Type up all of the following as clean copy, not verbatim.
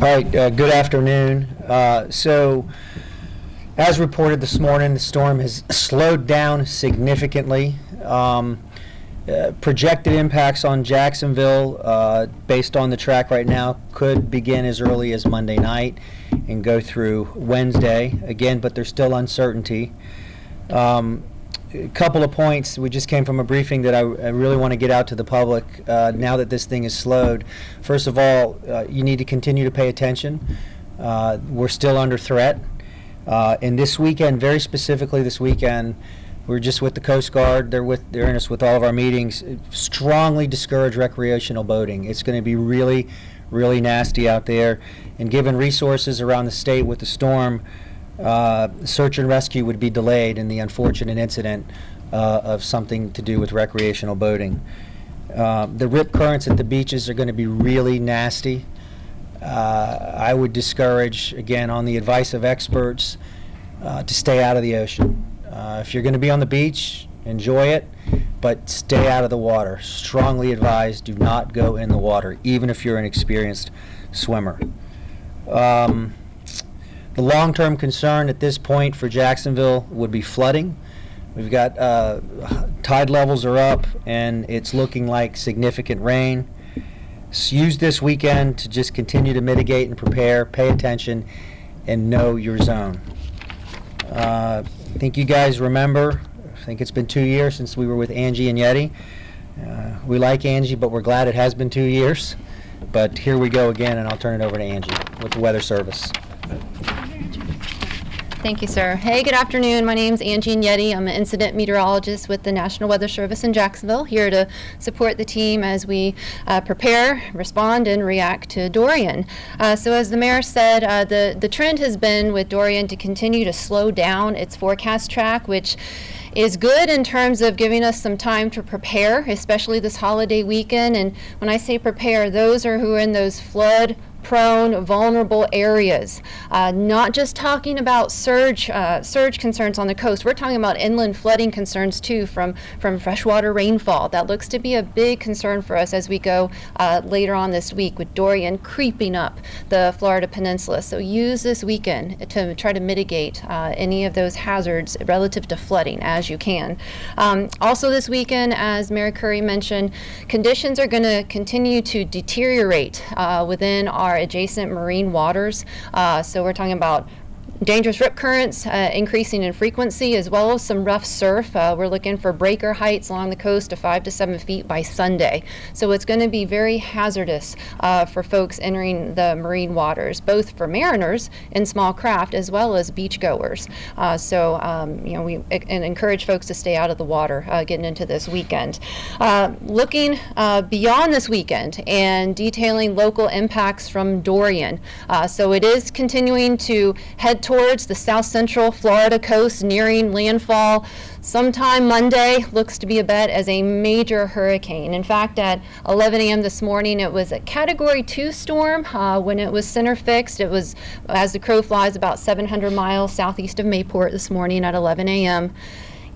All right, good afternoon. As reported this morning, the storm has slowed down significantly. Projected impacts on Jacksonville, based on the track right now, could begin as early as Monday night and go through Wednesday again, but there's still uncertainty. A couple of points. We just came from a briefing that I really want to get out to the public now that this thing is slowed. First of all, you need to continue to pay attention. We're still under threat. And this weekend, very specifically this weekend, we're just with the Coast Guard. They're in us with all of our meetings. Strongly discourage recreational boating. It's going to be really, really nasty out there. And given resources around the state with the storm, search and rescue would be delayed in the unfortunate incident of something to do with recreational boating. The rip currents at the beaches are going to be really nasty. I would discourage, again, on the advice of experts, to stay out of the ocean. If you're going to be on the beach, enjoy it, but stay out of the water. Strongly advised, do not go in the water, even if you're an experienced swimmer. The long-term concern at this point for Jacksonville would be flooding. We've got tide levels are up, and it's looking like significant rain. So use this weekend to just continue to mitigate and prepare, pay attention, and know your zone. I think you guys remember, I think it's been 2 years since we were with Angie and Yeti. We like Angie, but we're glad it has been 2 years. But here we go again, and I'll turn it over to Angie with the Weather Service. Thank you, sir. Hey, good afternoon. My name's Angie Yeti. I'm an incident meteorologist with the National Weather Service in Jacksonville, here to support the team as we prepare, respond, and react to Dorian. So as the mayor said, the trend has been with Dorian to continue to slow down its forecast track, which is good in terms of giving us some time to prepare, especially this holiday weekend. And when I say prepare, those are who are in those flood-prone, vulnerable areas. Not just talking about surge concerns on the coast. We're talking about inland flooding concerns too from freshwater rainfall. That looks to be a big concern for us as we go later on this week with Dorian creeping up the Florida Peninsula. So use this weekend to try to mitigate any of those hazards relative to flooding as you can. Also this weekend, as Mayor Curry mentioned, conditions are going to continue to deteriorate within our adjacent marine waters. So we're talking about dangerous rip currents increasing in frequency, as well as some rough surf. We're looking for breaker heights along the coast of 5 to 7 feet by Sunday. So it's going to be very hazardous for folks entering the marine waters, both for mariners in small craft as well as beachgoers. We encourage folks to stay out of the water getting into this weekend. Looking beyond this weekend and detailing local impacts from Dorian. So it is continuing to head towards the south central Florida coast, nearing landfall sometime Monday. Looks to be a bet as a major hurricane. In fact, at 11 a.m. this morning, it was a Category 2 storm. When it was center fixed, it was, as the crow flies, about 700 miles southeast of Mayport this morning at 11 a.m.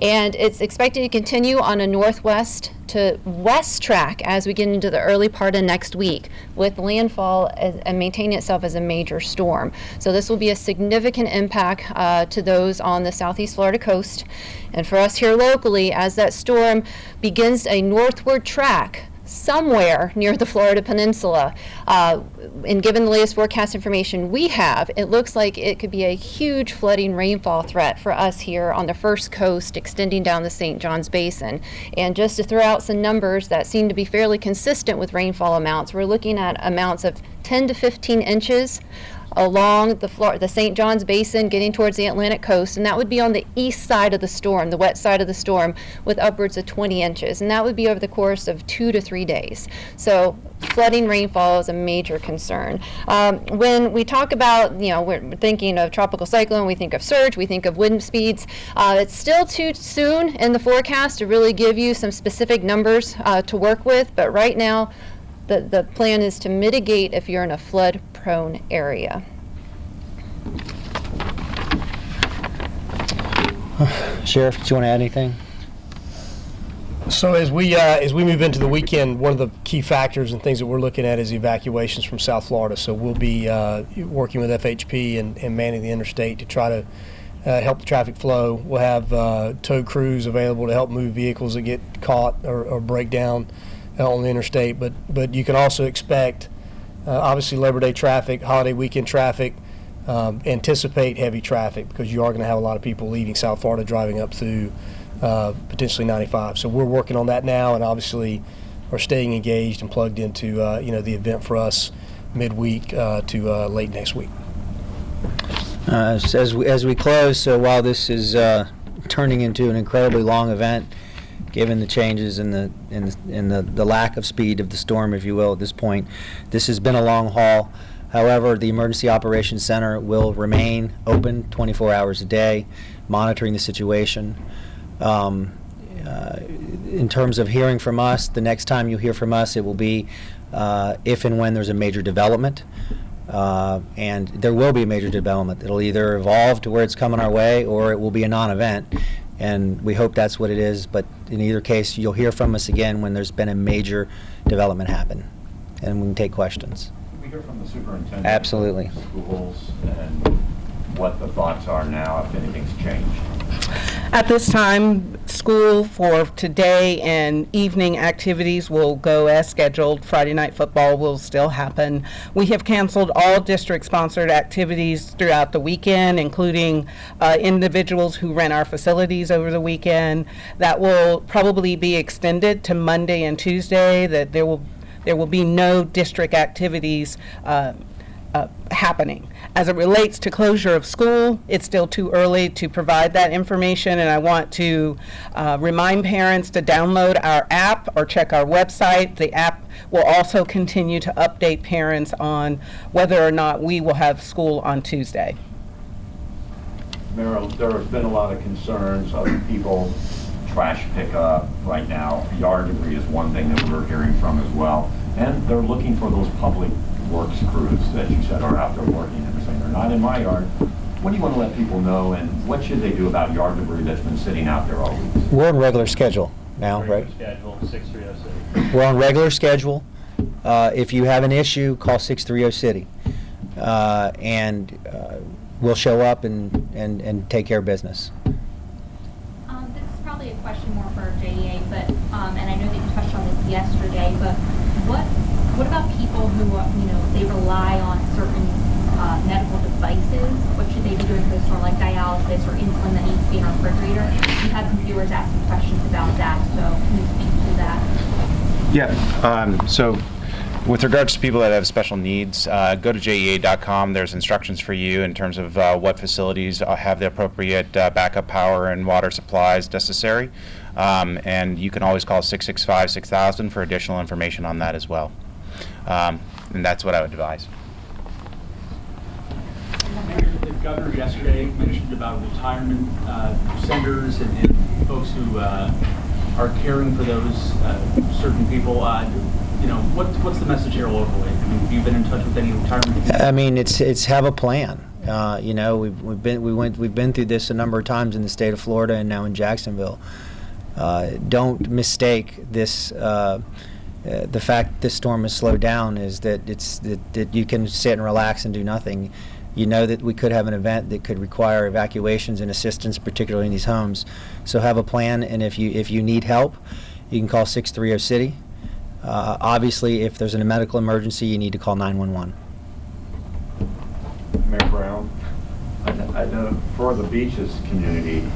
And it's expected to continue on a northwest to west track as we get into the early part of next week, with landfall and maintaining itself as a major storm. So this will be a significant impact to those on the southeast Florida coast. And for us here locally, as that storm begins a northward track somewhere near the Florida Peninsula, and given the latest forecast information we have, it looks like it could be a huge flooding rainfall threat for us here on the first coast extending down the St. Johns Basin. And just to throw out some numbers that seem to be fairly consistent with rainfall amounts, we're looking at amounts of 10 to 15 inches along the St. Johns Basin getting towards the Atlantic coast, and that would be on the east side of the storm, the wet side of the storm, with upwards of 20 inches, and that would be over the course of 2 to 3 days. So flooding rainfall is a major concern. When we talk about, we're thinking of tropical cyclone, we think of surge, we think of wind speeds. It's still too soon in the forecast to really give you some specific numbers to work with, but right now the plan is to mitigate if you're in a flood-prone area. Sheriff, do you want to add anything? So as we move into the weekend, one of the key factors and things that we're looking at is evacuations from South Florida. So we'll be working with FHP and manning the interstate to try to help the traffic flow. We'll have tow crews available to help move vehicles that get caught or break down on the interstate. But you can also expect, obviously, Labor Day traffic, holiday weekend traffic. Anticipate heavy traffic because you are going to have a lot of people leaving South Florida driving up through potentially 95. So we're working on that now, and obviously are staying engaged and plugged into the event for us midweek to late next week. As we close, so while this is turning into an incredibly long event, given the changes in the lack of speed of the storm, if you will, at this point, this has been a long haul. However, the Emergency Operations Center will remain open 24 hours a day, monitoring the situation. In terms of hearing from us, the next time you hear from us, it will be if and when there's a major development. And there will be a major development. It'll either evolve to where it's coming our way or it will be a non-event. And we hope that's what it is. But in either case, you'll hear from us again when there's been a major development happen. And we can take questions. We hear from the superintendent. Absolutely. Of schools and what the thoughts are now, if anything's changed. At this time, school for today and evening activities will go as scheduled. Friday night football will still happen. We have canceled all district-sponsored activities throughout the weekend, including individuals who rent our facilities over the weekend. That will probably be extended to Monday and Tuesday, that there will be no district activities happening. As it relates to closure of school, it's still too early to provide that information, and I want to remind parents to download our app or check our website. The app will also continue to update parents on whether or not we will have school on Tuesday. Mayor, there has been a lot of concerns of people trash pickup right now. Yard debris is one thing that we're hearing from as well. And they're looking for those public works crews that you said are out there working, and they're saying they're not in my yard. What do you want to let people know, and what should they do about yard debris that's been sitting out there all week? We're on regular schedule now, right? Schedule 630 We're on regular schedule. If you have an issue, call 630 City, and we'll show up and take care of business. This is probably a question more for JEA, but and I know that you touched on this yesterday, but what about people who they rely on certain medical devices? What should they be doing for the storm, like dialysis or insulin that needs to be in a refrigerator? We had some viewers asking questions about that, so can you speak to that? Yeah. So with regards to people that have special needs, go to JEA.com. There's instructions for you in terms of what facilities have the appropriate backup power and water supplies necessary. And you can always call 665-6000 for additional information on that as well. And that's what I would advise. The governor yesterday mentioned about retirement centers and folks who are caring for those certain people. What's the message here locally? I mean, have you been in touch with any retirement? I mean, it's have a plan. We've been through this a number of times in the state of Florida and now in Jacksonville. Don't mistake this. The fact this storm has slowed down is that that you can sit and relax and do nothing. You know that we could have an event that could require evacuations and assistance, particularly in these homes. So have a plan, and if you need help, you can call 630 City. Obviously, if there's a medical emergency, you need to call 911. Mayor Brown, I know for the beaches community,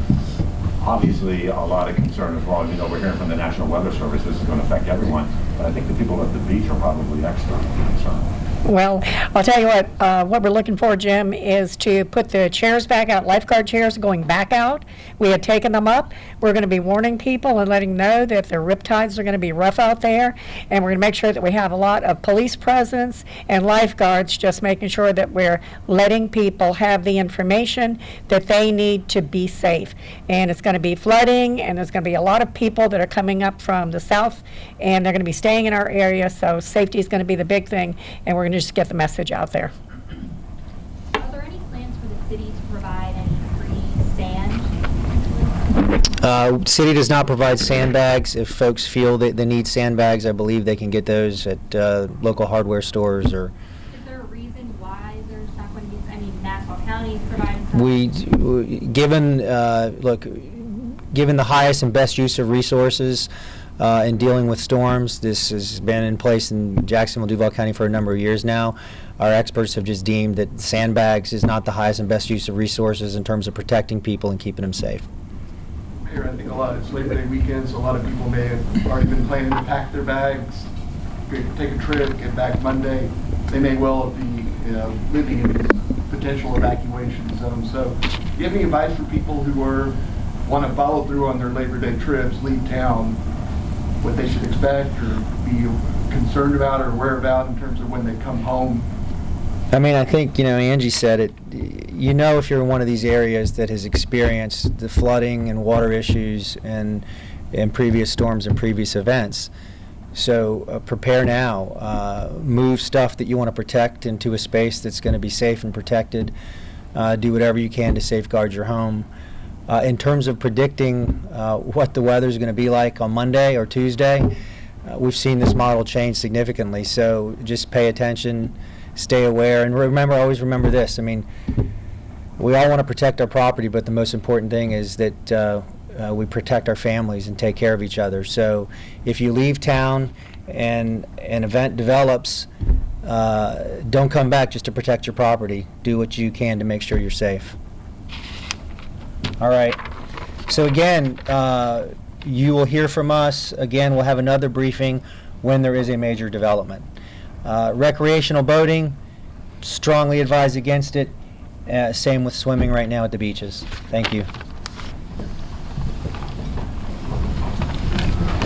obviously a lot of concern as well. We're hearing from the National Weather Service this is going to affect everyone, but I think the people at the beach are probably extra concerned. Well, I'll tell you what we're looking for, Jim, is to put the chairs back out. Lifeguard chairs going back out. We had taken them up. We're going to be warning people and letting them know that the riptides are going to be rough out there, and we're going to make sure that we have a lot of police presence and lifeguards, just making sure that we're letting people have the information that they need to be safe. And it's going to be flooding, and there's going to be a lot of people that are coming up from the south, and they're going to be staying in our area, so safety is going to be the big thing, and we're going to just get the message out there. Are there any plans for the city to provide any free sand? City does not provide sandbags. If folks feel that they need sandbags, I believe they can get those at local hardware stores or. Is there a reason why there's not going to be, I mean, Nassau County is providing some? Given the highest and best use of resources in dealing with storms, this has been in place in Jacksonville, Duval County for a number of years now. Our experts have just deemed that sandbags is not the highest and best use of resources in terms of protecting people and keeping them safe. Mayor, I think it's Labor Day weekend, so a lot of people may have already been planning to pack their bags, take a trip, get back Monday. They may well be living in these potential evacuation zones. So do you have any advice for people who want to follow through on their Labor Day trips, leave town, what they should expect or be concerned about or aware about in terms of when they come home? I mean, I think, Angie said it, if you're in one of these areas that has experienced the flooding and water issues and previous storms and previous events. So prepare now. Move stuff that you want to protect into a space that's going to be safe and protected. Do whatever you can to safeguard your home. In terms of predicting what the weather is going to be like on Monday or Tuesday, we've seen this model change significantly. So just pay attention. Stay aware, and always remember this. I mean, we all want to protect our property, but the most important thing is that we protect our families and take care of each other. So if you leave town and an event develops, don't come back just to protect your property. Do what you can to make sure you're safe. All right. So again, you will hear from us. Again, we'll have another briefing when there is a major development. Recreational boating, strongly advise against it. Same with swimming right now at the beaches. Thank you.